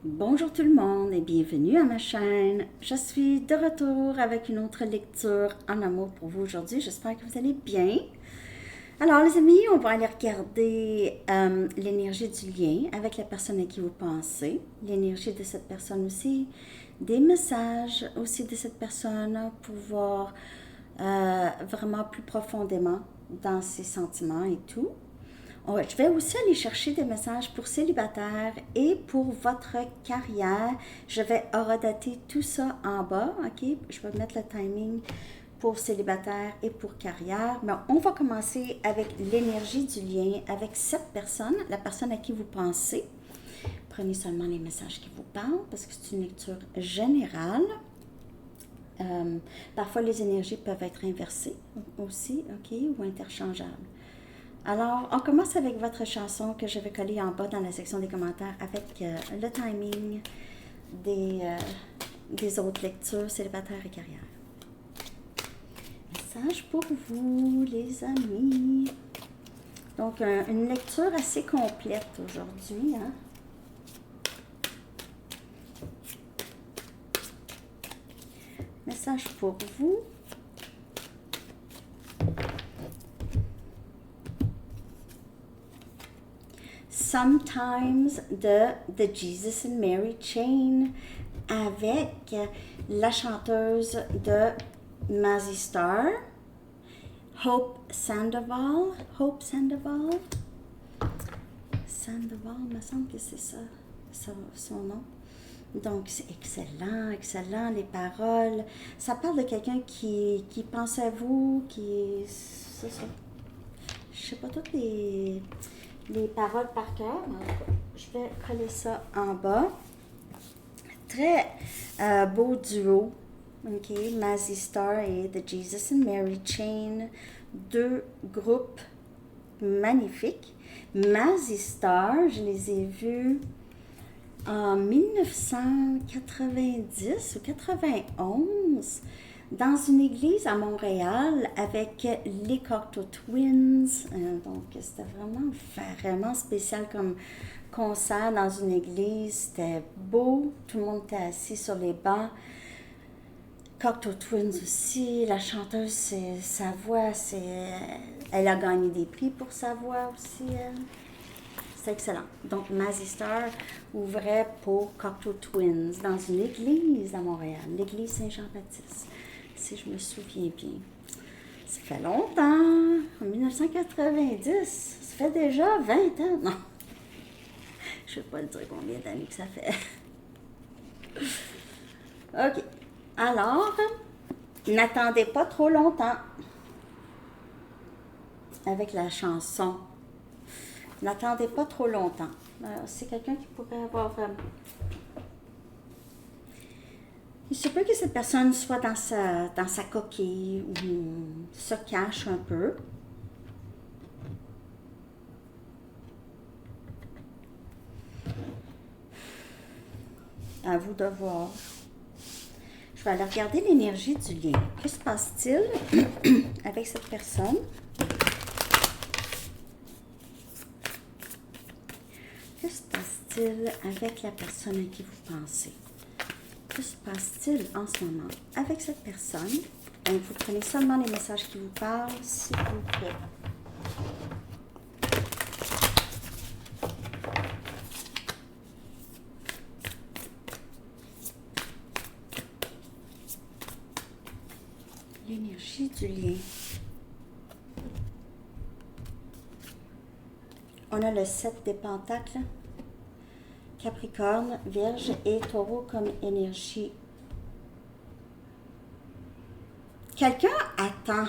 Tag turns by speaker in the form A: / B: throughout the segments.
A: Bonjour tout le monde et bienvenue à ma chaîne. Je suis de retour avec une autre lecture en amour pour vous aujourd'hui. J'espère que vous allez bien. Alors les amis, on va aller regarder l'énergie du lien avec la personne à qui vous pensez, l'énergie de cette personne aussi, des messages aussi de cette personne pour voir vraiment plus profondément dans ses sentiments et tout. Je vais aussi aller chercher des messages pour célibataires et pour votre carrière. Je vais horodater tout ça en bas, ok? Je vais mettre le timing pour célibataire et pour carrière. Mais on va commencer avec l'énergie du lien avec cette personne, la personne à qui vous pensez. Prenez seulement les messages qui vous parlent parce que c'est une lecture générale. Parfois, les énergies peuvent être inversées aussi, ok? Ou interchangeables. Alors, on commence avec votre chanson que je vais coller en bas dans la section des commentaires avec le timing des autres lectures célibataires et carrière. Message pour vous, les amis. Donc, une lecture assez complète aujourd'hui. Hein? Message pour vous. Sometimes de The Jesus and Mary Chain avec la chanteuse de Mazzy Star, Hope Sandoval. Hope Sandoval. Sandoval, il me semble que c'est ça, son nom. Donc, c'est excellent, excellent, les paroles. Ça parle de quelqu'un qui pense à vous, c'est ça. Je sais pas toutes les paroles par cœur. Je vais coller ça en bas. Très beau duo. OK, Mazzy Star et The Jesus and Mary Chain. Deux groupes magnifiques. Mazzy Star, je les ai vus en 1990 ou 91 dans une église à Montréal avec les Cocteau Twins. Donc, c'était vraiment spécial comme concert dans une église. C'était beau. Tout le monde était assis sur les bancs. Cocteau Twins aussi. La chanteuse, sa voix, elle a gagné des prix pour sa voix aussi. C'est excellent. Donc, Mazzy Star ouvrait pour Cocteau Twins dans une église à Montréal, l'église Saint-Jean-Baptiste, si je me souviens bien. Ça fait longtemps, en 1990, ça fait déjà 20 ans, non. Je ne vais pas le dire combien d'années que ça fait. OK. Alors, n'attendez pas trop longtemps avec la chanson. N'attendez pas trop longtemps. C'est quelqu'un qui pourrait avoir... il se peut que cette personne soit dans sa coquille ou se cache un peu. À vous de voir. Je vais aller regarder l'énergie du lien. Que se passe-t-il avec cette personne? Que se passe-t-il avec la personne à qui vous pensez? Que se passe-t-il en ce moment avec cette personne? Donc, vous prenez seulement les messages qui vous parlent, s'il vous plaît. L'énergie du lien. On a le 7 des pentacles, Capricorne, Vierge et Taureau comme énergie. Quelqu'un attend.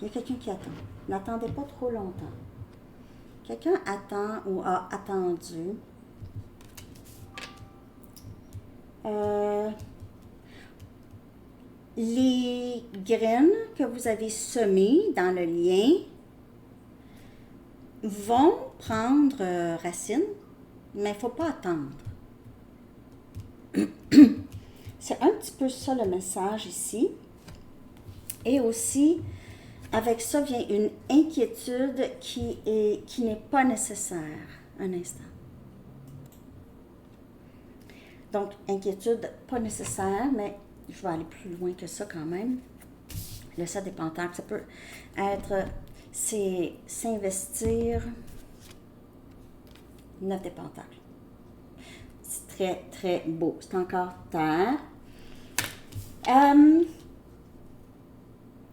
A: Il y a quelqu'un qui attend. N'attendez pas trop longtemps. Quelqu'un attend ou a attendu. Les graines que vous avez semées dans le lien vont prendre racine, mais il ne faut pas attendre. C'est un petit peu ça le message ici. Et aussi, avec ça vient une inquiétude qui n'est pas nécessaire. Un instant. Donc, inquiétude, pas nécessaire, mais je vais aller plus loin que ça quand même. Le 7 des pentacles, ça peut être, c'est s'investir. 9 des pentacles. C'est très, très beau. C'est encore terre.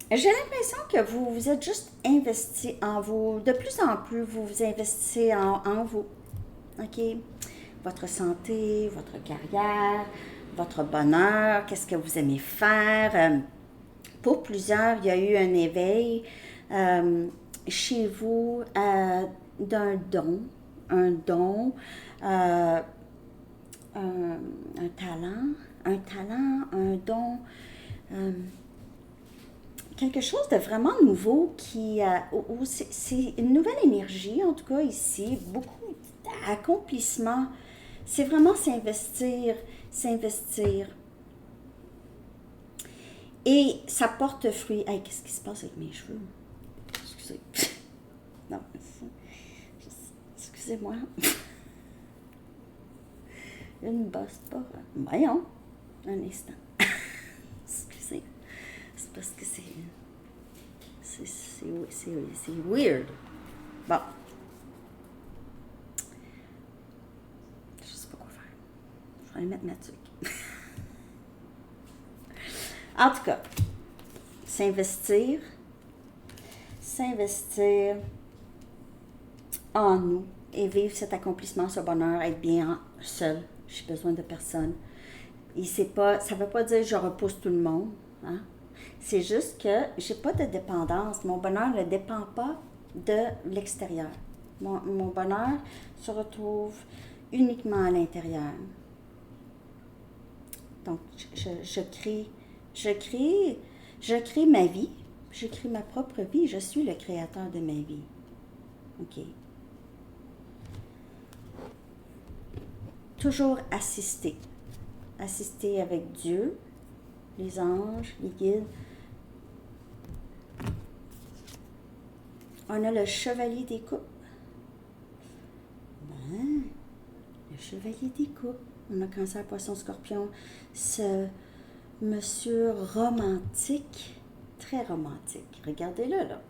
A: J'ai l'impression que vous vous êtes juste investi en vous. De plus en plus, vous vous investissez en vous. OK? Votre santé, votre carrière, votre bonheur, qu'est-ce que vous aimez faire. Pour plusieurs, il y a eu un éveil chez vous d'un don, un don, un talent, un don, quelque chose de vraiment nouveau où c'est une nouvelle énergie, en tout cas ici, beaucoup d'accomplissement. C'est vraiment s'investir. Et ça porte fruit. Hey, qu'est-ce qui se passe avec mes cheveux? Excusez. Non, excusez-moi. Une bosse pas. Voyons. Un instant. Excusez. C'est parce que c'est weird. Bon. Je sais pas quoi faire. Je vais aller mettre ma tuque. En tout cas, s'investir en nous et vivre cet accomplissement, ce bonheur, être bien seul. J'ai besoin de personne. Et ça ne veut pas dire que je repousse tout le monde. Hein? C'est juste que j'ai pas de dépendance. Mon bonheur ne dépend pas de l'extérieur. Mon bonheur se retrouve uniquement à l'intérieur. Donc, je crée ma vie, je crée ma propre vie, je suis le créateur de ma vie. OK. Toujours assister avec Dieu, les anges, les guides. On a le chevalier des coupes. Le chevalier des coupes. On a Cancer, Poisson, Scorpion. Ce monsieur romantique, très romantique. Regardez-le, là.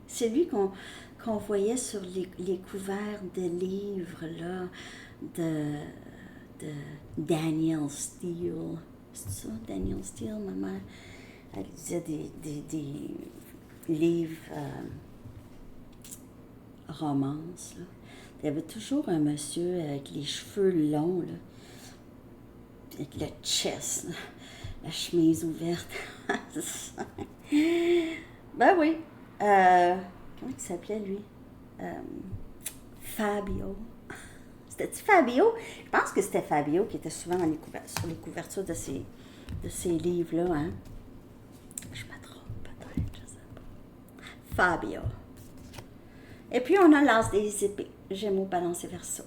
A: C'est lui qu'on voyait sur les couverts de livres, là, de Danielle Steele. C'est ça, Danielle Steele, ma mère? Elle lisait des livres romances, là. Il y avait toujours un monsieur avec les cheveux longs, là, avec le chest, là, la chemise ouverte. Ben oui. Comment il s'appelait, lui? Fabio. C'était-tu Fabio? Je pense que c'était Fabio qui était souvent sur les couvertures de ces livres-là. Hein? Je me trompe peut-être, je sais pas. Fabio. Et puis, on a l'as des épées. Gémeaux, Balance et Verseau.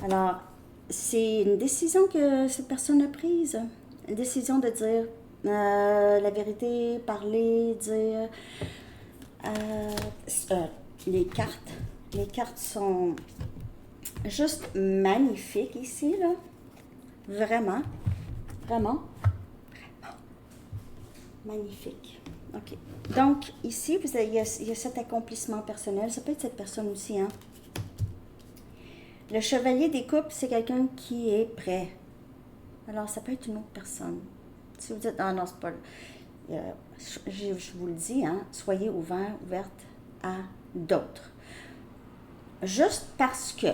A: Alors, c'est une décision que cette personne a prise. Une décision de dire la vérité, parler, dire... les cartes. Les cartes sont juste magnifiques ici, là. Vraiment. Vraiment. Vraiment. Magnifique. OK. Donc, ici, il y a cet accomplissement personnel. Ça peut être cette personne aussi, hein. Le chevalier des coupes, c'est quelqu'un qui est prêt. Alors, ça peut être une autre personne. Si vous dites, ah non, c'est pas... je vous le dis, hein, soyez ouverte à d'autres. Juste parce que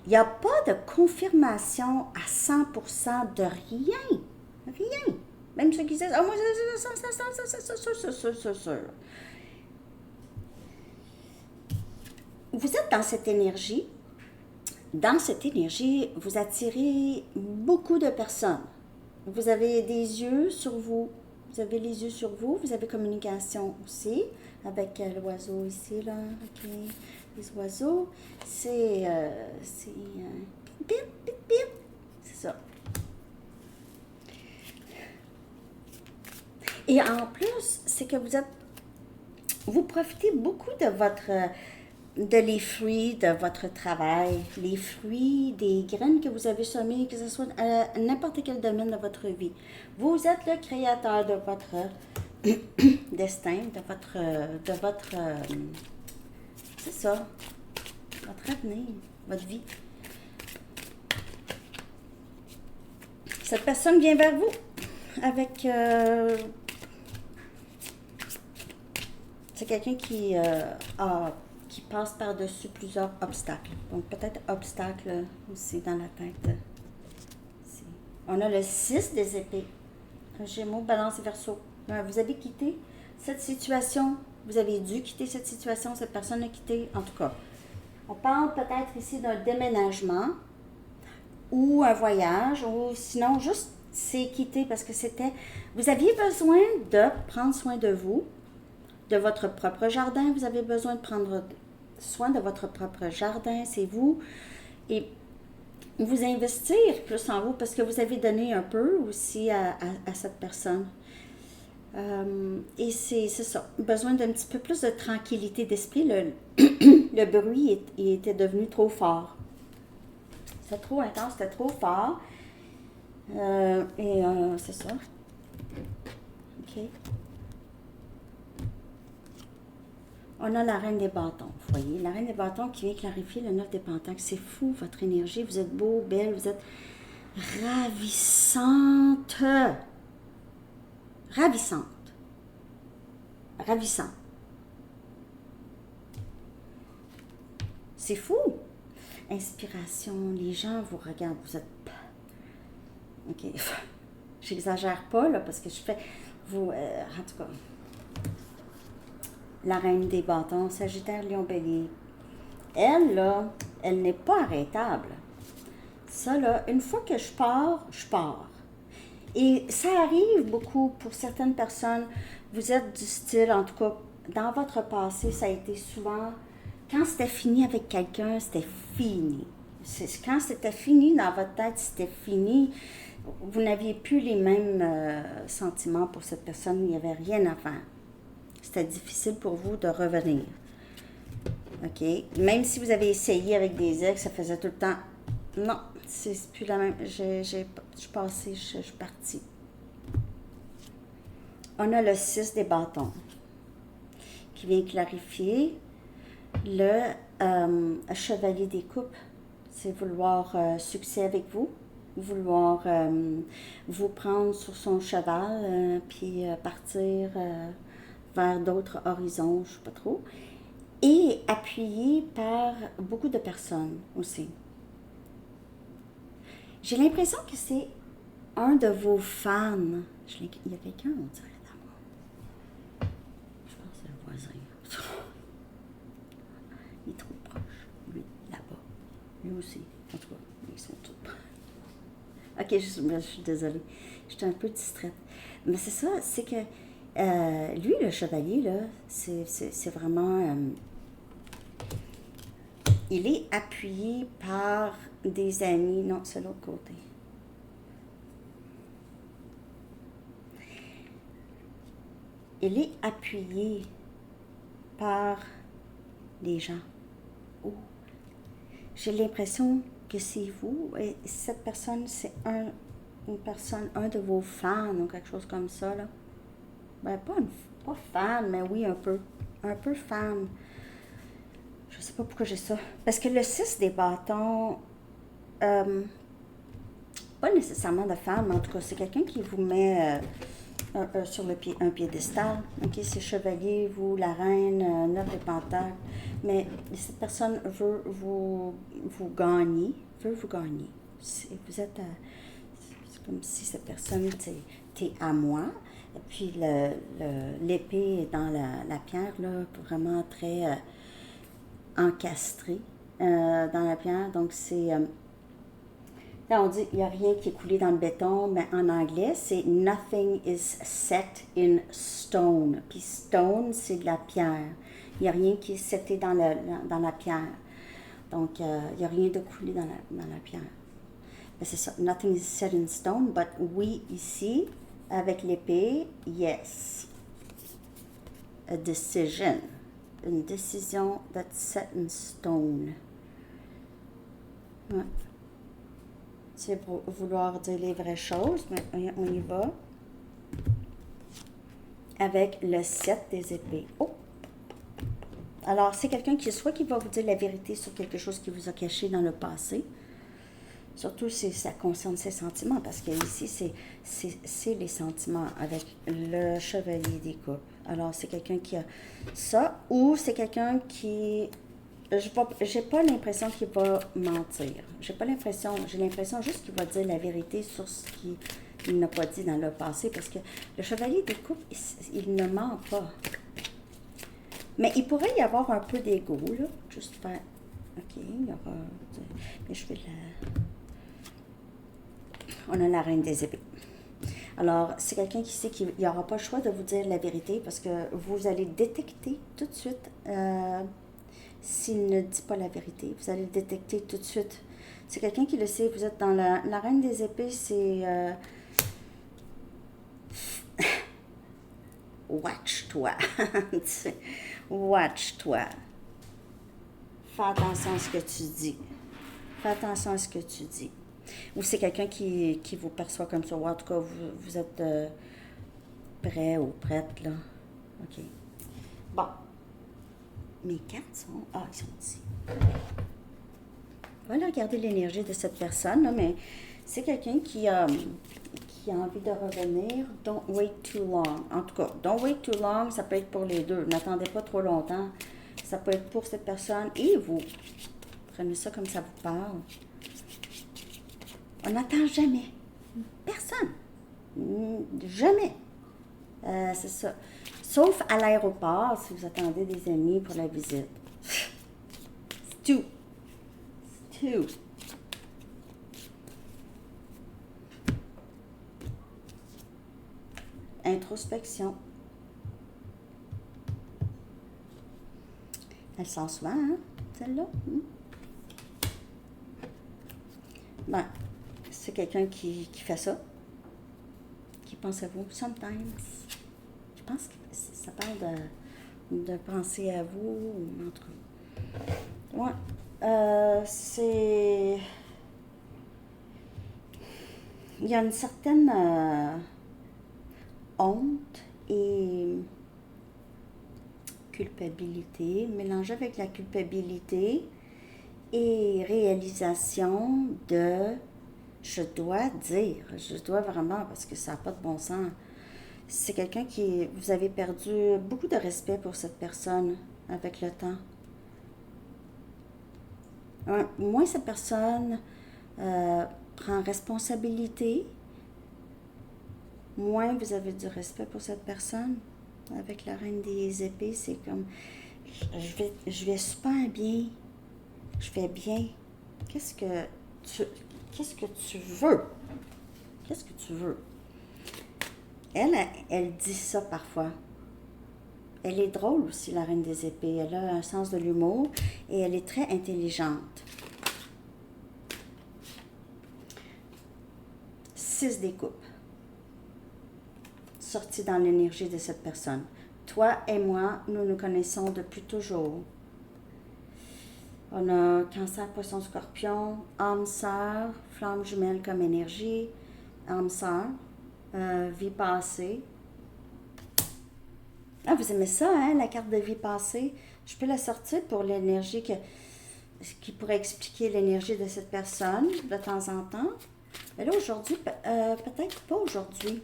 A: il n'y a pas de confirmation à 100% de rien. Rien. Même ceux qui disent, ah, moi, ça. Vous êtes dans cette énergie. Dans cette énergie, vous attirez beaucoup de personnes. Vous avez des yeux sur vous. Vous avez les yeux sur vous. Vous avez communication aussi avec l'oiseau ici, là. OK. Les oiseaux, c'est pip, pip, pip. C'est ça. Et en plus, c'est que vous profitez beaucoup de votre les fruits de votre travail, les fruits des graines que vous avez semées, que ce soit à n'importe quel domaine de votre vie. Vous êtes le créateur de votre destin, c'est ça, votre avenir, votre vie. Cette personne vient vers vous avec... c'est quelqu'un qui passe par-dessus plusieurs obstacles. Donc, peut-être obstacles aussi dans la tête. Ici. On a le 6 des épées. Gémeaux, Balance et Verseau. Vous avez quitté cette situation. Vous avez dû quitter cette situation. Cette personne a quitté. En tout cas, on parle peut-être ici d'un déménagement ou un voyage, ou sinon juste c'est quitté parce que vous aviez besoin de prendre soin de vous, de votre propre jardin. Vous avez besoin de prendre soin de votre propre jardin, c'est vous. Et vous investir plus en vous parce que vous avez donné un peu aussi à cette personne. Et c'est ça, besoin d'un petit peu plus de tranquillité d'esprit. Le bruit il était devenu trop fort. C'était trop intense, c'était trop fort. C'est ça. OK. On a la reine des bâtons, vous voyez. La reine des bâtons qui vient clarifier le 9 des pentacles. C'est fou, votre énergie. Vous êtes beau, belle, vous êtes ravissante. Ravissante. Ravissante. C'est fou. Inspiration, les gens vous regardent, vous êtes... OK. J'exagère pas, là, parce que je fais... en tout cas... La reine des bâtons, Sagittaire, Lion, Bélier. Elle, là, elle n'est pas arrêtable. Ça, là, une fois que je pars, je pars. Et ça arrive beaucoup pour certaines personnes. Vous êtes du style, en tout cas, dans votre passé, ça a été souvent... Quand c'était fini avec quelqu'un, c'était fini. Quand c'était fini dans votre tête, c'était fini. Vous n'aviez plus les mêmes sentiments pour cette personne. Il n'y avait rien à faire. C'était difficile pour vous de revenir. OK? Même si vous avez essayé avec des ex, ça faisait tout le temps... Non, c'est plus la même... Je suis passée, je suis partie. On a le 6 des bâtons qui vient clarifier le chevalier des coupes. C'est vouloir succès avec vous, vouloir vous prendre sur son cheval, puis partir vers d'autres horizons, je ne sais pas trop, et appuyé par beaucoup de personnes aussi. J'ai l'impression que c'est un de vos fans. Il y a quelqu'un, on dirait, dans moi. Je pense que c'est le voisin. Il est trop proche, lui, là-bas. Lui aussi, en tout cas, ils sont tous proches. OK, je suis désolée. J'étais un peu distraite. Mais c'est ça, c'est que lui, le chevalier, là, c'est vraiment... il est appuyé par des amis. Non, c'est l'autre côté. Il est appuyé par des gens. Oh. J'ai l'impression que c'est vous, et cette personne, c'est un de vos fans ou quelque chose comme ça, là. Ben, pas fan, mais oui, un peu fan. Je sais pas pourquoi j'ai ça. Parce que le 6 des bâtons, pas nécessairement de femme, mais en tout cas, c'est quelqu'un qui vous met sur un piédestal. OK, c'est chevalier, vous, la reine, 9 des pentacles. Mais cette personne veut vous gagner. Vous êtes c'est comme si cette personne, t'es à moi. Et puis l'épée est dans la pierre, là, vraiment très encastrée dans la pierre. Donc, c'est... là, on dit il n'y a rien qui est coulé dans le béton, mais en anglais, c'est nothing is set in stone. Puis stone, c'est de la pierre. Il n'y a rien qui est seté dans la pierre. Donc, il n'y a rien de coulé dans la pierre. Mais c'est ça, nothing is set in stone, but oui, ici, avec l'épée, yes. A decision. une décision that's set in stone. Ouais. C'est vouloir dire les vraies choses, mais on y va. Avec le 7 des épées. Oh! Alors, c'est quelqu'un qui va vous dire la vérité sur quelque chose qui vous a caché dans le passé. Surtout si ça concerne ses sentiments, parce que ici, c'est les sentiments avec le chevalier des coupes. Alors, c'est quelqu'un qui a ça, ou c'est quelqu'un qui... J'ai pas l'impression qu'il va mentir. J'ai l'impression juste qu'il va dire la vérité sur ce qu'il n'a pas dit dans le passé, parce que le chevalier des coupes, il ne ment pas. Mais il pourrait y avoir un peu d'ego, là. Juste faire... OK, il y aura... Mais je vais la... On a la reine des épées. Alors, c'est quelqu'un qui sait qu'il n'y aura pas le choix de vous dire la vérité parce que vous allez détecter tout de suite s'il ne dit pas la vérité. Vous allez le détecter tout de suite. C'est quelqu'un qui le sait. Vous êtes dans la reine des épées, c'est... Watch-toi. Watch-toi. Fais attention à ce que tu dis. Fais attention à ce que tu dis. Ou c'est quelqu'un qui vous perçoit comme ça. Ou en tout cas, vous êtes prêt ou prête, là. OK. Bon. Mes cartes sont... Ah, ils sont ici. Voilà, regardez l'énergie de cette personne, là, mais c'est quelqu'un qui a envie de revenir. Don't wait too long. En tout cas, don't wait too long, ça peut être pour les deux. N'attendez pas trop longtemps. Ça peut être pour cette personne et vous. Prenez ça comme ça vous parle. On n'attend jamais. Personne. Jamais. C'est ça. Sauf à l'aéroport, si vous attendez des amis pour la visite. C'est tout. C'est tout. Introspection. Elle sort souvent, hein, celle-là. Ben, c'est quelqu'un qui fait ça, qui pense à vous. Sometimes. Je pense que ça parle de penser à vous, en tout cas. Ouais. C'est... Il y a une certaine honte et culpabilité, mélangée avec la culpabilité et réalisation de je dois dire, je dois vraiment, parce que ça n'a pas de bon sens. C'est quelqu'un qui, vous avez perdu beaucoup de respect pour cette personne avec le temps. Moins cette personne prend responsabilité, moins vous avez du respect pour cette personne. Avec la reine des épées, c'est comme, je vais super bien, je vais bien. Qu'est-ce que tu veux? Qu'est-ce que tu veux? Elle dit ça parfois. Elle est drôle aussi, la reine des épées. Elle a un sens de l'humour et elle est très intelligente. 6 des coupes. Sorti dans l'énergie de cette personne. Toi et moi, nous nous connaissons depuis toujours. On a Cancer, Poisson, Scorpion, âme sœur, flamme jumelle comme énergie, âme sœur, vie passée. Ah, vous aimez ça, hein, la carte de vie passée? Je peux la sortir pour l'énergie qui pourrait expliquer l'énergie de cette personne de temps en temps. Mais là, aujourd'hui, peut-être pas aujourd'hui.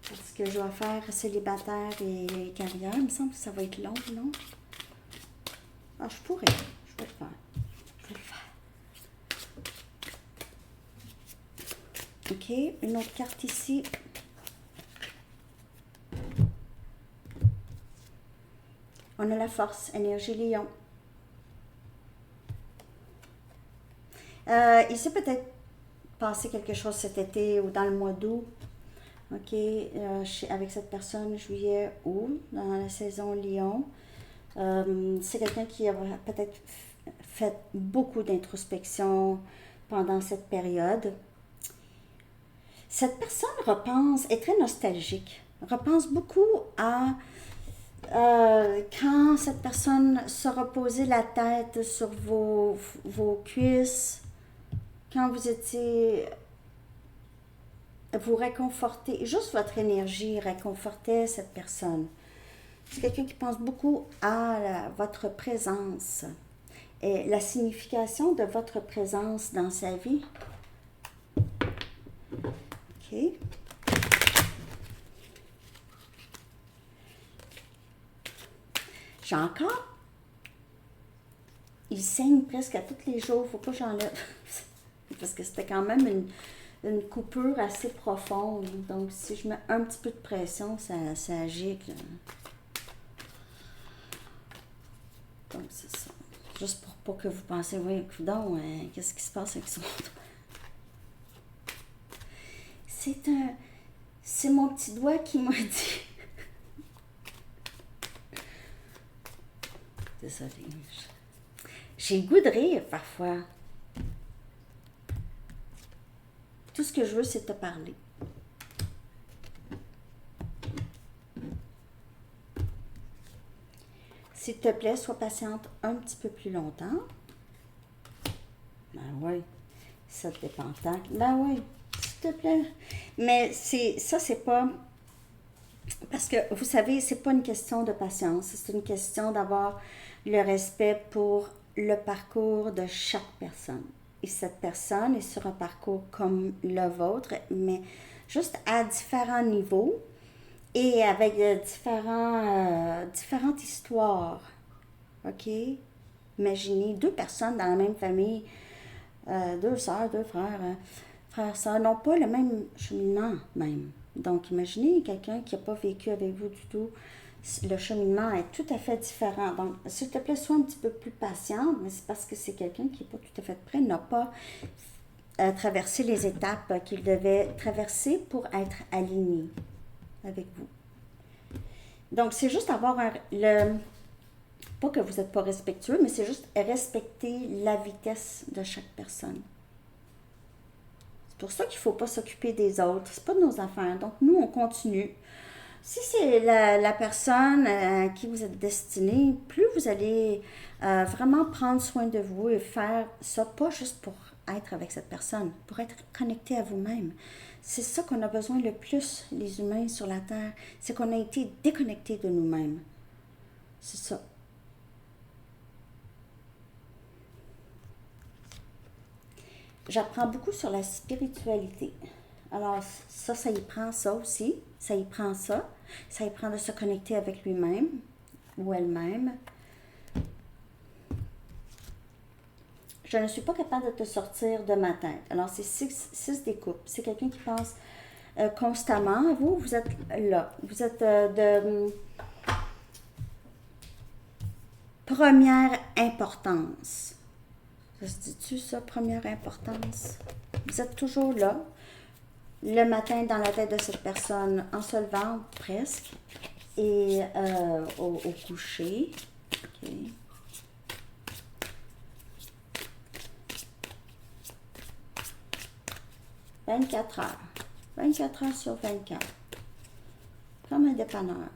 A: Parce que je vais faire célibataire et carrière. Il me semble que ça va être long, non? Ah, je vais le faire. Je vais le faire. OK, une autre carte ici. On a la force, énergie lion. Il s'est peut-être passé quelque chose cet été ou dans le mois d'août. OK, avec cette personne, juillet, août, dans la saison lion. C'est quelqu'un qui a peut-être fait beaucoup d'introspection pendant cette période. Cette personne est très nostalgique, repense beaucoup à Quand cette personne sera posée la tête sur vos cuisses, quand vous étiez, vous réconfortez, juste votre énergie réconfortait cette personne. C'est quelqu'un qui pense beaucoup à votre présence et la signification de votre présence dans sa vie. OK. J'ai encore. Il saigne presque à tous les jours. Faut pas que j'enlève. Parce que c'était quand même une coupure assez profonde. Donc, si je mets un petit peu de pression, ça agite. Donc, c'est ça. Juste pour pas que vous pensez, oui, coudonc, qu'est-ce qui se passe avec son doigt? C'est mon petit doigt qui m'a dit. Désolée. J'ai le goût de rire parfois. Tout ce que je veux, c'est te parler. S'il te plaît, sois patiente un petit peu plus longtemps. Ben oui, ça te dépend tant. Ben oui, s'il te plaît. Mais c'est pas... Parce que, vous savez, c'est pas une question de patience. C'est une question d'avoir le respect pour le parcours de chaque personne. Et cette personne est sur un parcours comme le vôtre, mais juste à différents niveaux et avec différentes histoires. OK? Imaginez deux personnes dans la même famille, deux sœurs, deux frères, frères, sœurs, n'ont pas le même cheminement même. Donc, imaginez quelqu'un qui n'a pas vécu avec vous du tout. Le cheminement est tout à fait différent. Donc, s'il te plaît, sois un petit peu plus patient, mais c'est parce que c'est quelqu'un qui n'est pas tout à fait prêt, n'a pas traversé les étapes qu'il devait traverser pour être aligné avec vous. Donc, c'est juste avoir pas que vous n'êtes pas respectueux, mais c'est juste respecter la vitesse de chaque personne. C'est pour ça qu'il ne faut pas s'occuper des autres. C'est pas de nos affaires. Donc, nous, on continue. Si c'est la personne à qui vous êtes destiné, plus vous allez vraiment prendre soin de vous et faire ça, pas juste pour être avec cette personne, pour être connecté à vous-même. C'est ça qu'on a besoin le plus, les humains sur la Terre, c'est qu'on a été déconnectés de nous-mêmes. C'est ça. J'apprends beaucoup sur la spiritualité. Alors, ça y prend ça aussi. Ça y prend ça. Ça y prend de se connecter avec lui-même ou elle-même. Je ne suis pas capable de te sortir de ma tête. Alors, c'est 6 des coupes. C'est quelqu'un qui pense constamment. Vous êtes là. Vous êtes de première importance. Ça se dit-tu, ça, première importance? Vous êtes toujours là. Le matin dans la tête de cette personne en se levant presque et au coucher. Okay. « 24 heures. 24 heures sur 24. Comme un dépanneur.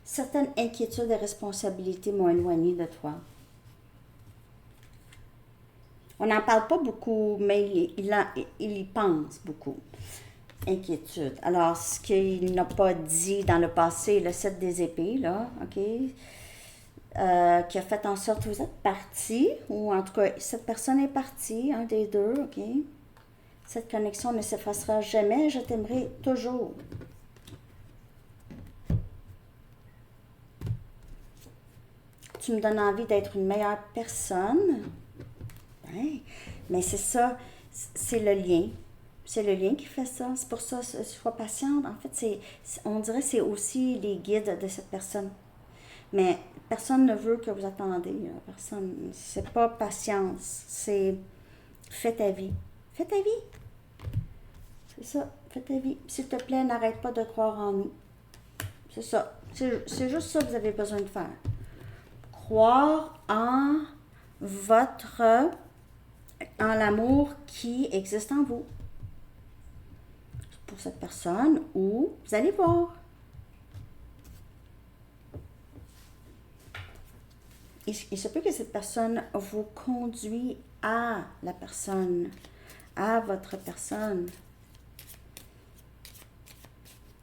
A: Certaines inquiétudes et responsabilités m'ont éloigné de toi. On n'en parle pas beaucoup, mais il y pense beaucoup. Inquiétude. Alors, ce qu'il n'a pas dit dans le passé, le 7 des épées, là, OK, qui a fait en sorte que vous êtes partis, ou en tout cas, cette personne est partie, un des deux, OK. Cette connexion ne s'effacera jamais, je t'aimerai toujours. Tu me donnes envie d'être une meilleure personne. Ouais. Mais c'est ça, c'est le lien. C'est le lien qui fait ça. C'est pour ça, sois patiente. En fait, on dirait que c'est aussi les guides de cette personne. Mais personne ne veut que vous attendez. Personne. C'est pas patience. C'est fais ta vie. Fais ta vie. C'est ça. Fais ta vie. S'il te plaît, n'arrête pas de croire en nous. C'est ça. C'est juste ça que vous avez besoin de faire. Croire en l'amour qui existe en vous. pour cette personne ou vous allez voir. Il se peut que cette personne vous conduit à la personne, à votre personne.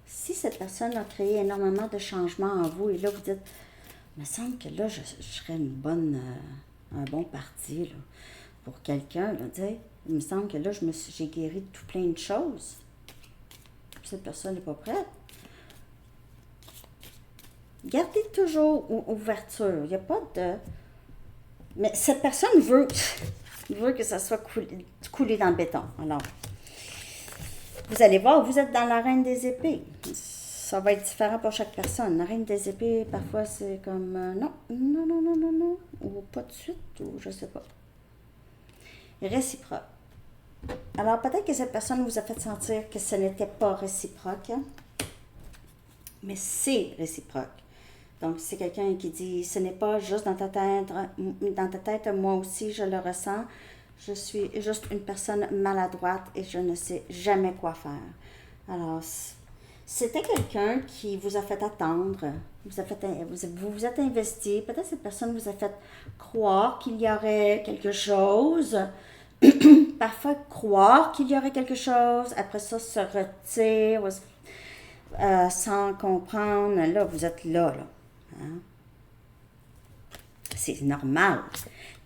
A: Si cette personne a créé énormément de changements en vous et là vous dites, il me semble que là je serais un bon parti là, pour quelqu'un, il me semble que là j'ai guéri de tout plein de choses. Cette personne n'est pas prête. Gardez toujours ouverture. Il n'y a pas de... Mais cette personne veut que ça soit coulé dans le béton. Alors, vous allez voir, vous êtes dans la reine des épées. Ça va être différent pour chaque personne. La reine des épées, parfois, c'est comme non, ou pas de suite, ou je sais pas. Réciproque. Alors, peut-être que cette personne vous a fait sentir que ce n'était pas réciproque, hein? Mais c'est réciproque. Donc, c'est quelqu'un qui dit, ce n'est pas juste dans ta tête, moi aussi je le ressens. Je suis juste une personne maladroite et je ne sais jamais quoi faire. Alors, c'était quelqu'un qui vous a fait attendre, vous vous êtes investi, peut-être cette personne vous a fait croire qu'il y aurait quelque chose, parfois croire qu'il y aurait quelque chose, après ça se retire, sans comprendre, là vous êtes là. Hein? C'est normal.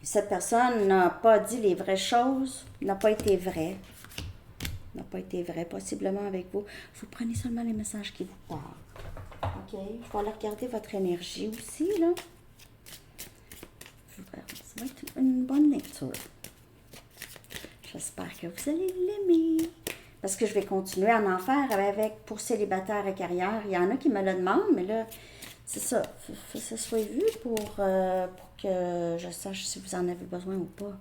A: Cette personne n'a pas dit les vraies choses, n'a pas été vraie. N'a pas été vrai, possiblement avec vous. Vous prenez seulement les messages qui vous parlent. OK? Je vais aller regarder votre énergie aussi, là. Ça va être une bonne lecture. J'espère que vous allez l'aimer. Parce que je vais continuer à en faire pour célibataires et carrière. Il y en a qui me le demandent, mais là, c'est ça. Faut que ça soit vu pour que je sache si vous en avez besoin ou pas.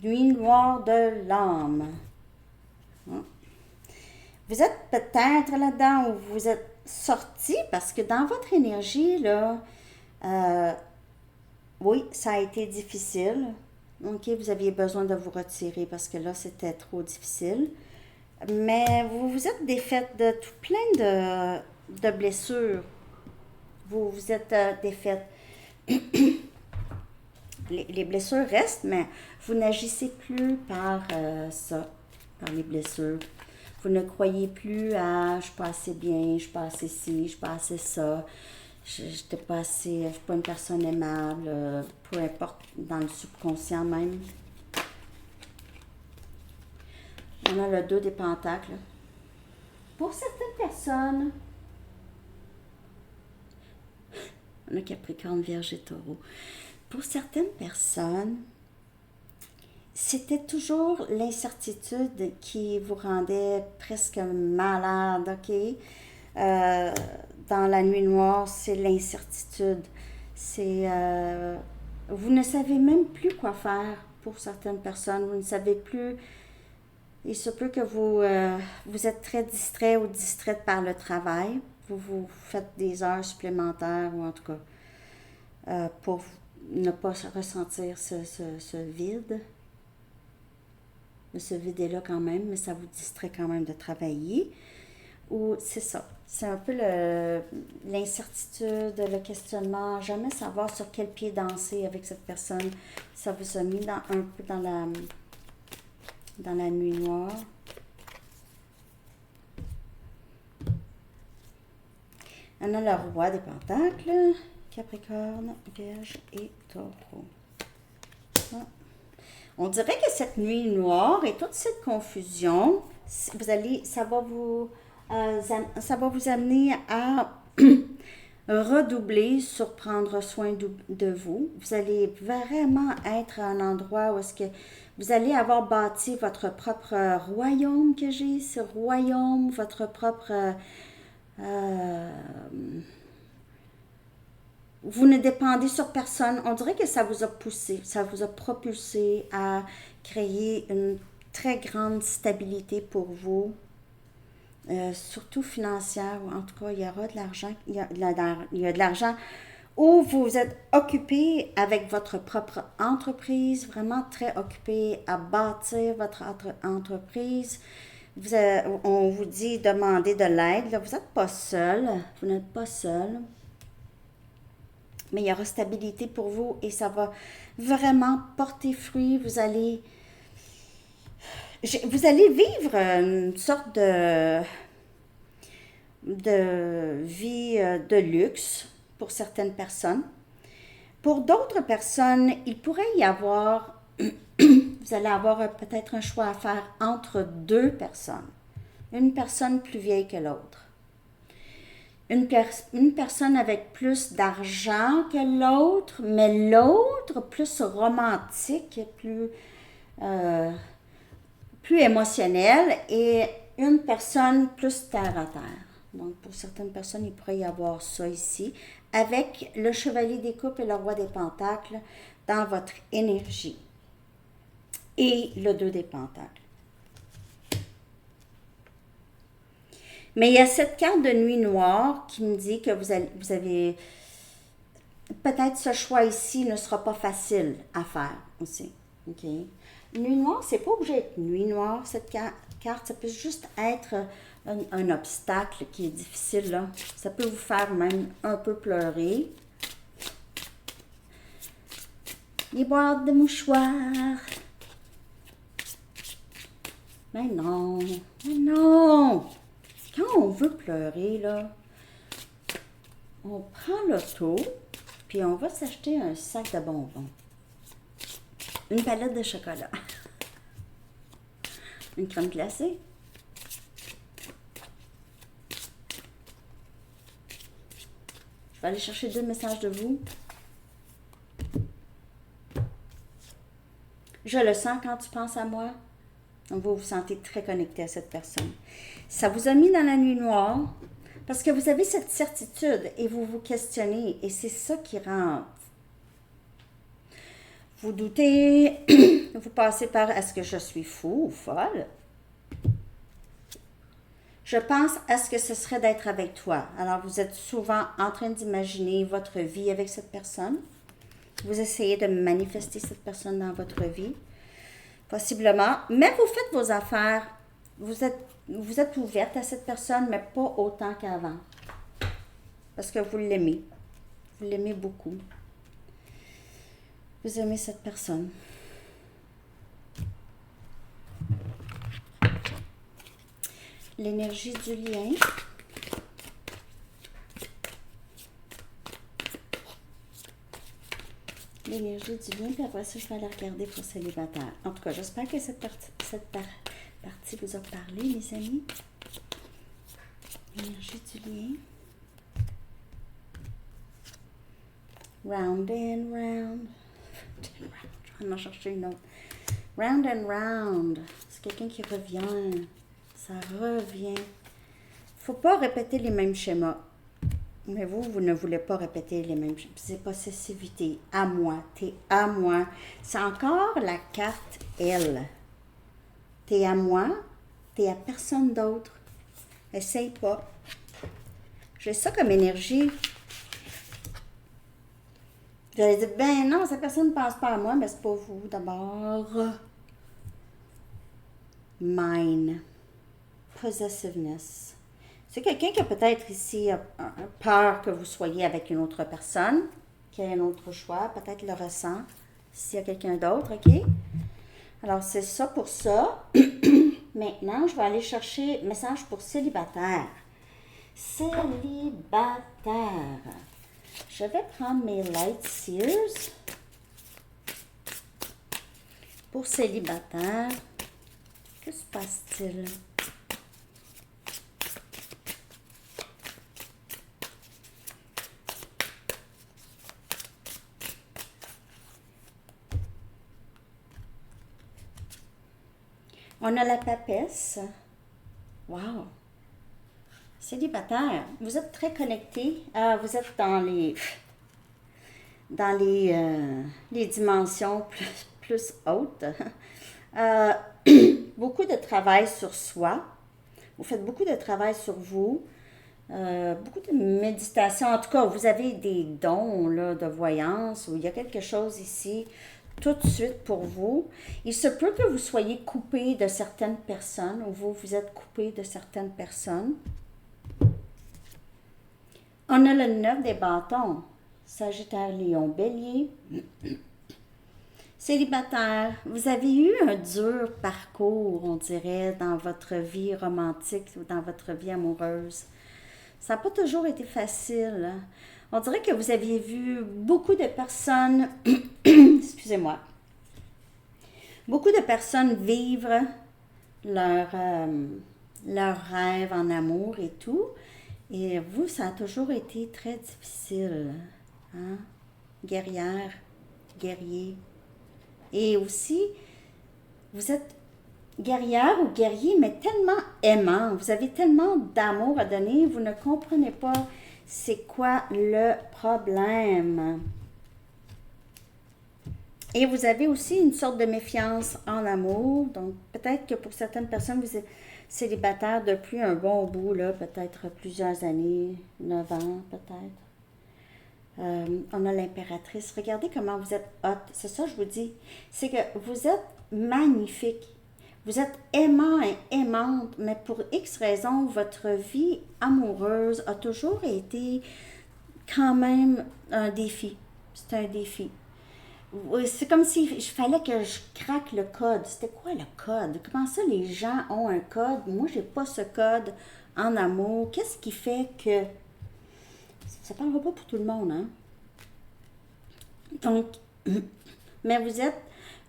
A: Nuit noire de l'âme. Vous êtes peut-être là-dedans où vous êtes sorti parce que dans votre énergie, là, oui, ça a été difficile. OK, vous aviez besoin de vous retirer parce que là, c'était trop difficile. Mais vous vous êtes défaite de tout plein de blessures. Vous vous êtes défaite. Les blessures restent, mais vous n'agissez plus par ça, par les blessures. Vous ne croyez plus à « je suis pas assez bien, je suis pas assez ci, je suis pas assez ça, je suis pas une personne aimable », peu importe, dans le subconscient même. On a le 2 des pentacles. Pour certaines personnes, on a Capricorne, Vierge et Taureau. Pour certaines personnes, c'était toujours l'incertitude qui vous rendait presque malade, OK? Dans la nuit noire, c'est l'incertitude. Vous ne savez même plus quoi faire pour certaines personnes. Vous ne savez plus. Il se peut que vous êtes très distrait ou distraite par le travail. Vous faites des heures supplémentaires ou en tout cas pour ne pas ressentir ce vide. Ce vide est là quand même, mais ça vous distrait quand même de travailler. Ou c'est ça. C'est un peu l'incertitude, le questionnement, jamais savoir sur quel pied danser avec cette personne. Ça vous a mis un peu dans la nuit noire. On a le roi des pentacles, Capricorne, Vierge et Taureau. On dirait que cette nuit noire et toute cette confusion, ça va vous amener à redoubler sur prendre soin de vous. Vous allez vraiment être à un endroit où est-ce que vous allez avoir bâti votre propre royaume que j'ai, ce royaume, votre propre... vous ne dépendez sur personne. On dirait que ça vous a poussé, ça vous a propulsé à créer une très grande stabilité pour vous, surtout financière. En tout cas, il y aura de l'argent. Il y a de l'argent ou vous êtes occupé avec votre propre entreprise, vraiment très occupé à bâtir votre entreprise. On vous dit demander de l'aide. Là, vous n'êtes pas seul. Vous n'êtes pas seul. Mais il y aura stabilité pour vous et ça va vraiment porter fruit. Vous allez vivre une sorte de vie de luxe pour certaines personnes. Pour d'autres personnes, il pourrait y avoir, vous allez avoir peut-être un choix à faire entre deux personnes. Une personne plus vieille que l'autre. Une personne avec plus d'argent que l'autre, mais l'autre plus romantique, plus émotionnelle et une personne plus terre à terre. Donc, pour certaines personnes, il pourrait y avoir ça ici, avec le chevalier des coupes et le roi des pentacles dans votre énergie. Et le 2 des pentacles. Mais il y a cette carte de nuit noire qui me dit que vous avez peut-être ce choix ici ne sera pas facile à faire aussi. OK? Nuit noire, c'est pas obligé d'être nuit noire, cette carte. Ça peut juste être un obstacle qui est difficile, là. Ça peut vous faire même un peu pleurer. Les boîtes de mouchoirs. Mais non, mais non. Quand on veut pleurer, là, on prend l'auto, puis on va s'acheter un sac de bonbons. Une palette de chocolat. Une crème glacée. Je vais aller chercher 2 messages de vous. Je le sens quand tu penses à moi. Donc, vous vous sentez très connecté à cette personne. Ça vous a mis dans la nuit noire parce que vous avez cette certitude et vous vous questionnez. Et c'est ça qui rend. Vous doutez, vous passez par est-ce que je suis fou ou folle? Je pense à ce que ce serait d'être avec toi. Alors, vous êtes souvent en train d'imaginer votre vie avec cette personne. Vous essayez de manifester cette personne dans votre vie. Possiblement. Mais vous faites vos affaires. Vous êtes ouverte à cette personne, mais pas autant qu'avant. Parce que vous l'aimez. Vous l'aimez beaucoup. Vous aimez cette personne. L'énergie du lien. L'énergie du lien, puis après ça, je vais aller regarder pour célibataire. En tout cas, j'espère que cette partie vous a parlé, les amis. L'énergie du lien. Round and round. Je vais en chercher une autre. Round and round. C'est quelqu'un qui revient. Ça revient. Faut pas répéter les mêmes schémas. Mais vous ne voulez pas répéter les mêmes schémas. C'est possessivité. À moi. T'es à moi. C'est encore la carte elle. T'es à moi. T'es à personne d'autre. Essaye pas. J'ai ça comme énergie. Vous allez dire, ben non, cette personne ne pense pas à moi, mais c'est pas vous d'abord. Mine. Possessiveness. C'est quelqu'un qui a peut-être ici peur que vous soyez avec une autre personne, qui a un autre choix, peut-être le ressent, s'il y a quelqu'un d'autre, OK? Alors, c'est ça pour ça. Maintenant, je vais aller chercher message pour célibataire. Célibataire. Je vais prendre mes Light Seers. Pour célibataire, que se passe-t-il? On a la papesse. Wow! Célibataire, vous êtes très connecté. Vous êtes dans les dimensions plus hautes. Beaucoup de travail sur soi. Vous faites beaucoup de travail sur vous. Beaucoup de méditation. En tout cas, vous avez des dons là, de voyance ou il y a quelque chose ici tout de suite pour vous. Il se peut que vous soyez coupé de certaines personnes ou vous êtes coupé de certaines personnes. On a le 9 des bâtons. Sagittaire, Lion, Bélier. Célibataire, vous avez eu un dur parcours, on dirait, dans votre vie romantique ou dans votre vie amoureuse. Ça n'a pas toujours été facile. On dirait que vous aviez vu beaucoup de personnes, excusez-moi, beaucoup de personnes vivre leur, leur rêve en amour et tout. Et vous, ça a toujours été très difficile. Hein? Guerrière, guerrier. Et aussi, vous êtes guerrière ou guerrier, mais tellement aimant. Vous avez tellement d'amour à donner, vous ne comprenez pas c'est quoi le problème. Et vous avez aussi une sorte de méfiance en amour. Donc, peut-être que pour certaines personnes, vous êtes célibataire depuis un bon bout, là, peut-être plusieurs années, 9 ans, peut-être. On a l'impératrice. Regardez comment vous êtes hot. C'est ça que je vous dis. C'est que vous êtes magnifique. Vous êtes aimant et aimante, mais pour X raisons, votre vie amoureuse a toujours été quand même un défi. C'est un défi. C'est comme si il fallait que je craque le code. C'était quoi le code? Comment ça les gens ont un code? Moi, j'ai pas ce code en amour. Qu'est-ce qui fait que ça ne parlera pas pour tout le monde, hein? Donc, mais vous êtes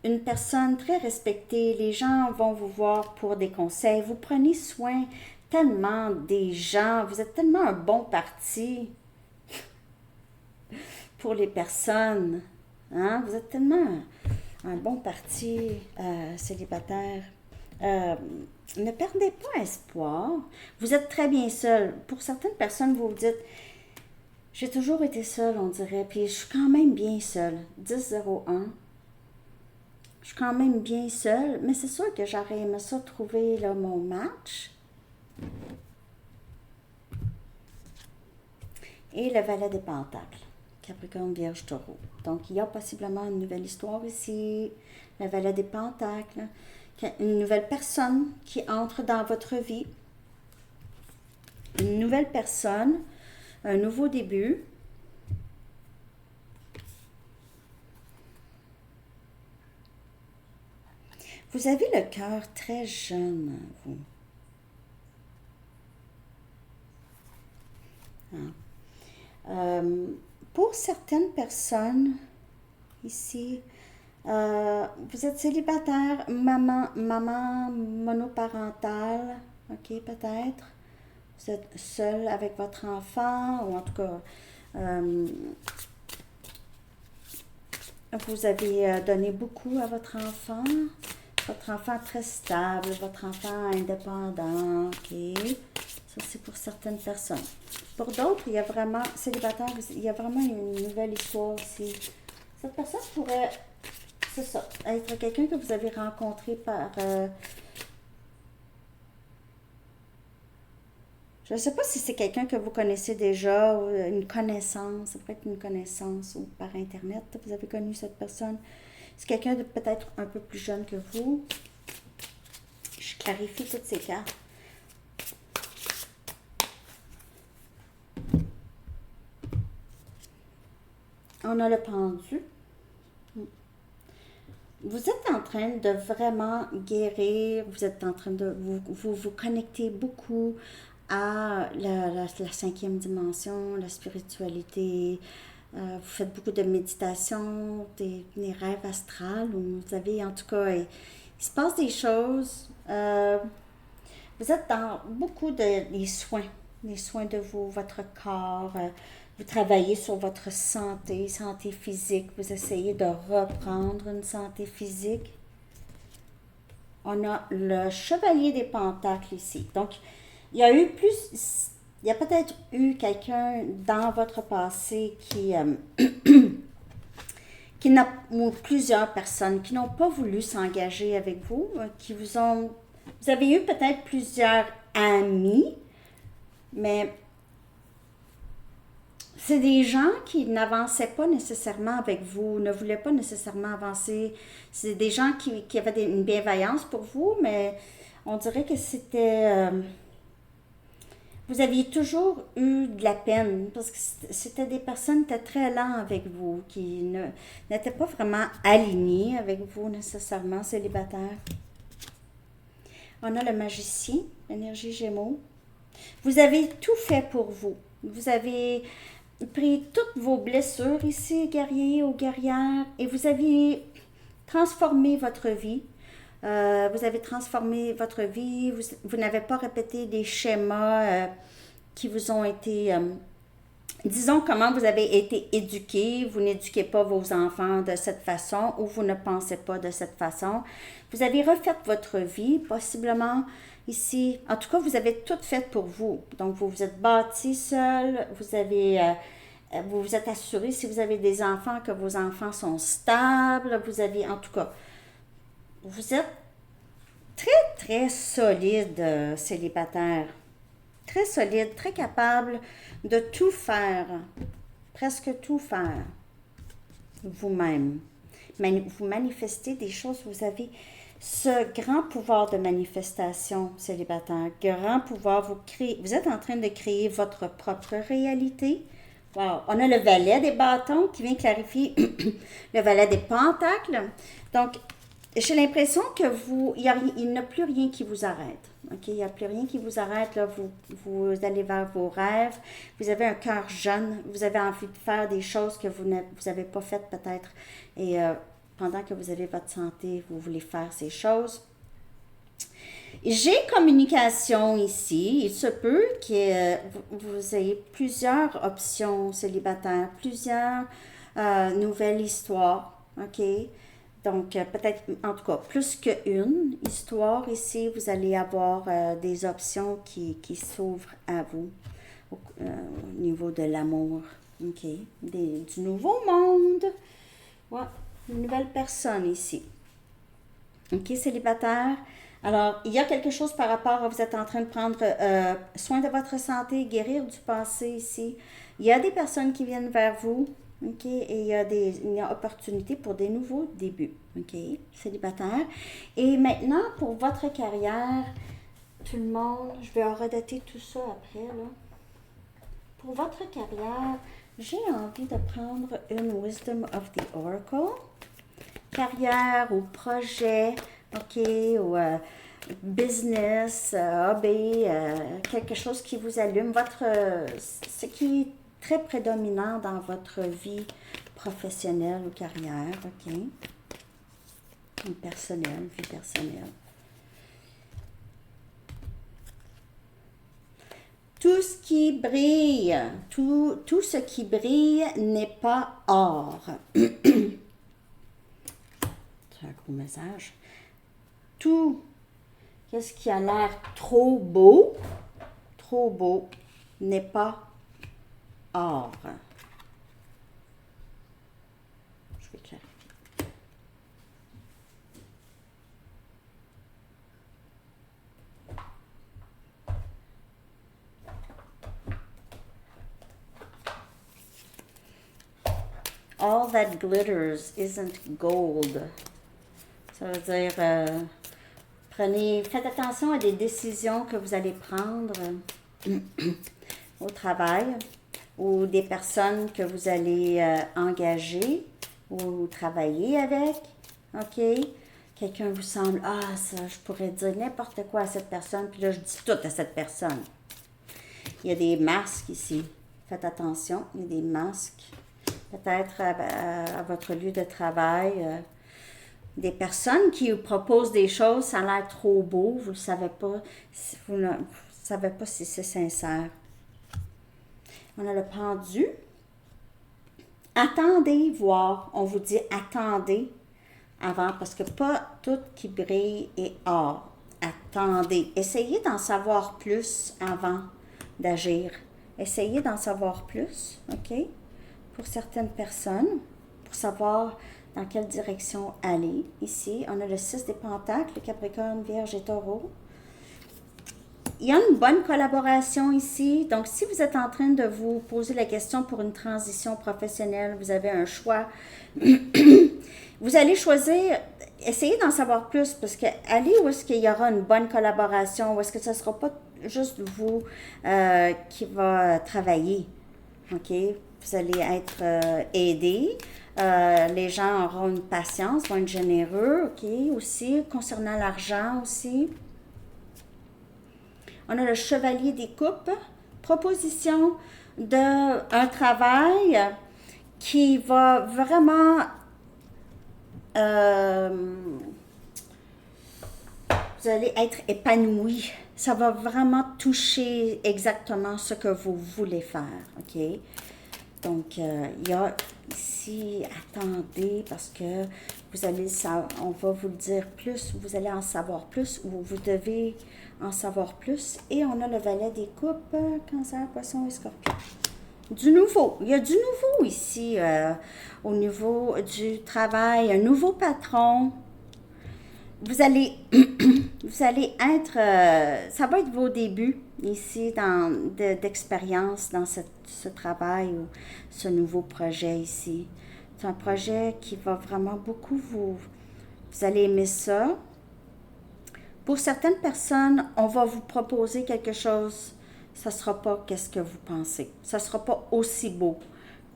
A: une personne très respectée. Les gens vont vous voir pour des conseils. Vous prenez soin tellement des gens. Vous êtes tellement un bon parti pour les personnes. Hein? Vous êtes tellement un bon parti célibataire. Ne perdez pas espoir. Vous êtes très bien seul. Pour certaines personnes, vous vous dites, j'ai toujours été seule, on dirait, puis je suis quand même bien seule. 10-01. Je suis quand même bien seule, mais c'est sûr que j'aurais aimé ça trouver là, mon match. Et le valet des pentacles. Capricorne, Vierge, Taureau. Donc, il y a possiblement une nouvelle histoire ici. Le valet des pentacles. Une nouvelle personne qui entre dans votre vie. Une nouvelle personne. Un nouveau début. Vous avez le cœur très jeune, vous. Pour certaines personnes, ici, vous êtes célibataire, maman monoparentale, ok, peut-être. Vous êtes seul avec votre enfant, ou en tout cas, vous avez donné beaucoup à votre enfant très stable, votre enfant indépendant, ok. Ça, c'est pour certaines personnes. Pour d'autres, il y a vraiment, célibataire, il y a vraiment une nouvelle histoire ici. Cette personne pourrait, c'est ça, être quelqu'un que vous avez rencontré par... je ne sais pas si c'est quelqu'un que vous connaissez déjà, ou une connaissance, ça peut être une connaissance, ou par Internet, vous avez connu cette personne. C'est quelqu'un de peut-être un peu plus jeune que vous. Je clarifie toutes ces cartes. On a le pendu. Vous êtes en train de vraiment guérir, vous êtes en train de vous connecter beaucoup à la cinquième dimension, la spiritualité. Vous faites beaucoup de méditation, des rêves astrales, où vous avez, en tout cas, il se passe des choses. Vous êtes dans beaucoup des soins de vous, votre corps. Vous travaillez sur votre santé physique. Vous essayez de reprendre une santé physique. On a le chevalier des pentacles ici. Donc, il y a peut-être eu quelqu'un dans votre passé ou plusieurs personnes qui n'ont pas voulu s'engager avec vous, vous avez eu peut-être plusieurs amis, mais c'est des gens qui n'avançaient pas nécessairement avec vous, ne voulaient pas nécessairement avancer. C'est des gens qui avaient une bienveillance pour vous, mais on dirait que vous aviez toujours eu de la peine parce que c'était des personnes qui étaient très lents avec vous, n'étaient pas vraiment alignées avec vous nécessairement, célibataires. On a le magicien, l'énergie Gémeaux. Vous avez tout fait pour vous. Vous avez pris toutes vos blessures ici, guerriers ou guerrières, et vous avez transformé votre vie. Vous avez transformé votre vie. Vous n'avez pas répété des schémas qui vous ont été... disons comment vous avez été éduqués. Vous n'éduquez pas vos enfants de cette façon ou vous ne pensez pas de cette façon. Vous avez refait votre vie, possiblement ici. En tout cas, vous avez tout fait pour vous. Donc, vous vous êtes bâti seul. Vous vous êtes assuré, si vous avez des enfants, que vos enfants sont stables. Vous avez, en tout cas, vous êtes très, très solide, célibataire. Très solide, très capable de tout faire, presque tout faire vous-même. Vous manifestez des choses, vous avez ce grand pouvoir de manifestation, célibataire, grand pouvoir, vous êtes en train de créer votre propre réalité. Wow. On a le valet des bâtons qui vient clarifier le valet des pentacles. Donc, j'ai l'impression que il n'y a plus rien qui vous arrête. Okay? Il n'y a plus rien qui vous arrête. Là. Vous allez vers vos rêves. Vous avez un cœur jeune. Vous avez envie de faire des choses que vous n'avez pas faites peut-être. Et pendant que vous avez votre santé, vous voulez faire ces choses. J'ai communication ici. Il se peut que vous ayez plusieurs options célibataires, plusieurs nouvelles histoires. OK? Donc, peut-être, en tout cas, plus qu'une histoire ici, vous allez avoir des options qui s'ouvrent à vous au niveau de l'amour. OK? Du nouveau monde. Ouais, une nouvelle personne ici. OK, célibataire. Alors, il y a quelque chose par rapport à vous êtes en train de prendre soin de votre santé, guérir du passé ici. Il y a des personnes qui viennent vers vous. OK? Et il y a opportunité pour des nouveaux débuts. OK? Célibataire. Et maintenant, pour votre carrière, tout le monde, je vais redater tout ça après, là. Pour votre carrière, j'ai envie de prendre une Wisdom of the Oracle. Carrière ou projet, OK? Ou business, hobby, quelque chose qui vous allume. Ce qui est très prédominant dans votre vie professionnelle ou carrière, OK? Vie personnelle. Tout ce qui brille, tout ce qui brille n'est pas or. C'est un gros message. Tout ce qui a l'air trop beau n'est pas or. Je vais clarifier. All that glitters isn't gold. Ça veut dire, faites attention à des décisions que vous allez prendre au travail ou des personnes que vous allez engager ou travailler avec. OK? Quelqu'un vous semble, ça, je pourrais dire n'importe quoi à cette personne, puis là, je dis tout à cette personne. Il y a des masques ici. Faites attention, il y a des masques. Peut-être à votre lieu de travail, des personnes qui vous proposent des choses, ça a l'air trop beau, vous ne savez pas, vous ne savez pas si c'est sincère. On a le pendu. Attendez voir, on vous dit attendez avant, parce que pas tout qui brille est or. Attendez, essayez d'en savoir plus avant d'agir. Essayez d'en savoir plus, OK? Pour certaines personnes, pour savoir dans quelle direction aller. Ici, on a le 6 des Pentacles, le Capricorne, Vierge et Taureau. il y a une bonne collaboration ici. Donc, si vous êtes en train de vous poser la question pour une transition professionnelle, vous avez un choix. Vous allez choisir, essayez d'en savoir plus parce que allez où est-ce qu'il y aura une bonne collaboration, où est-ce que ce ne sera pas juste vous qui va travailler. OK? Vous allez être aidé. Les gens auront une patience, vont être généreux. OK? Aussi, concernant l'argent aussi. On a le chevalier des coupes. Proposition d'un travail qui va vraiment vous allez être épanoui. Ça va vraiment toucher exactement ce que vous voulez faire, OK? Donc, il y a ici, attendez, parce que vous allez, on va vous le dire plus, vous allez en savoir plus, ou vous devez en savoir plus. Et on a le valet des coupes, cancer, poisson et scorpion. Du nouveau, il y a du nouveau ici au niveau du travail, un nouveau patron. Vous allez, vous allez être, ça va être vos débuts ici d'expérience dans ce travail ou ce nouveau projet ici. C'est un projet qui va vraiment beaucoup vous allez aimer ça. Pour certaines personnes, on va vous proposer quelque chose, ça ne sera pas qu'est-ce que vous pensez. Ça ne sera pas aussi beau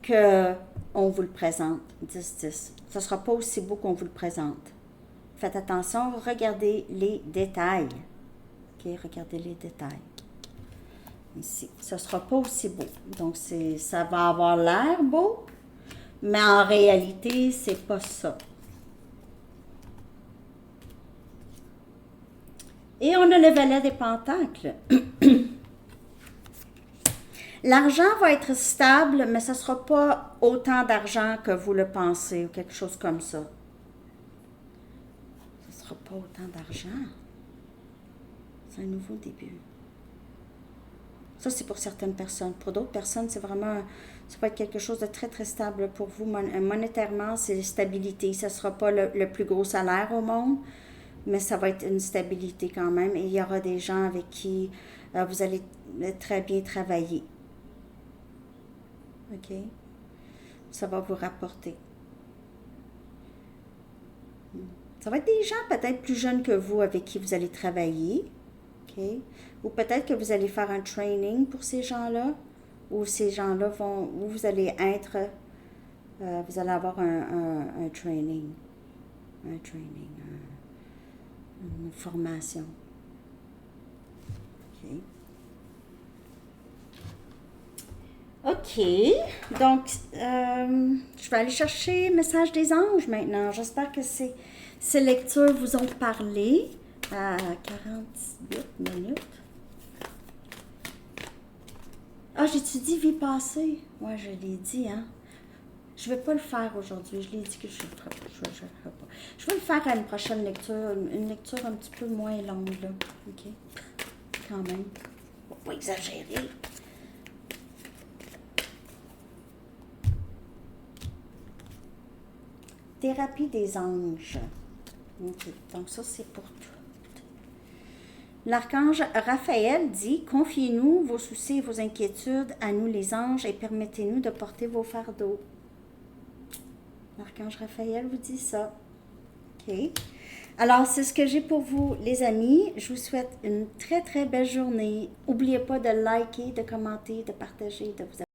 A: qu'on vous le présente, 10-10. Ça ne sera pas aussi beau qu'on vous le présente. Faites attention, regardez les détails. OK, regardez les détails. Ici, ce ne sera pas aussi beau. Donc, ça va avoir l'air beau, mais en réalité, c'est pas ça. Et on a le valet des pentacles. L'argent va être stable, mais ce ne sera pas autant d'argent que vous le pensez ou quelque chose comme ça. Ce ne sera pas autant d'argent. C'est un nouveau début. Ça, c'est pour certaines personnes. Pour d'autres personnes, c'est vraiment, ça va être quelque chose de très, très stable pour vous. Monétairement, c'est stabilité. Ça ne sera pas le plus gros salaire au monde, mais ça va être une stabilité quand même. Et il y aura des gens avec qui vous allez très bien travailler. OK? Ça va vous rapporter. Ça va être des gens peut-être plus jeunes que vous avec qui vous allez travailler. OK? Ou peut-être que vous allez faire un training pour ces gens-là. Ou ces gens-là vont... Ou vous allez être... vous allez avoir un training. Un training. Une formation. OK. OK. Donc, je vais aller chercher le message des anges maintenant. J'espère que ces lectures vous ont parlé à 48 minutes. Ah, j'ai-tu dit vie passée? Ouais, je l'ai dit, hein. Je ne vais pas le faire aujourd'hui. Je l'ai dit que je ne le ferai pas. Je vais le faire à une prochaine lecture. Une lecture un petit peu moins longue, là. OK? Quand même. Faut pas exagérer. Thérapie des anges. OK. Donc, ça, c'est pour tout. L'archange Raphaël dit « Confiez-nous vos soucis et vos inquiétudes à nous les anges et permettez-nous de porter vos fardeaux. » L'archange Raphaël vous dit ça. OK. Alors, c'est ce que j'ai pour vous, les amis. Je vous souhaite une très, très belle journée. N'oubliez pas de liker, de commenter, de partager, de vous abonner.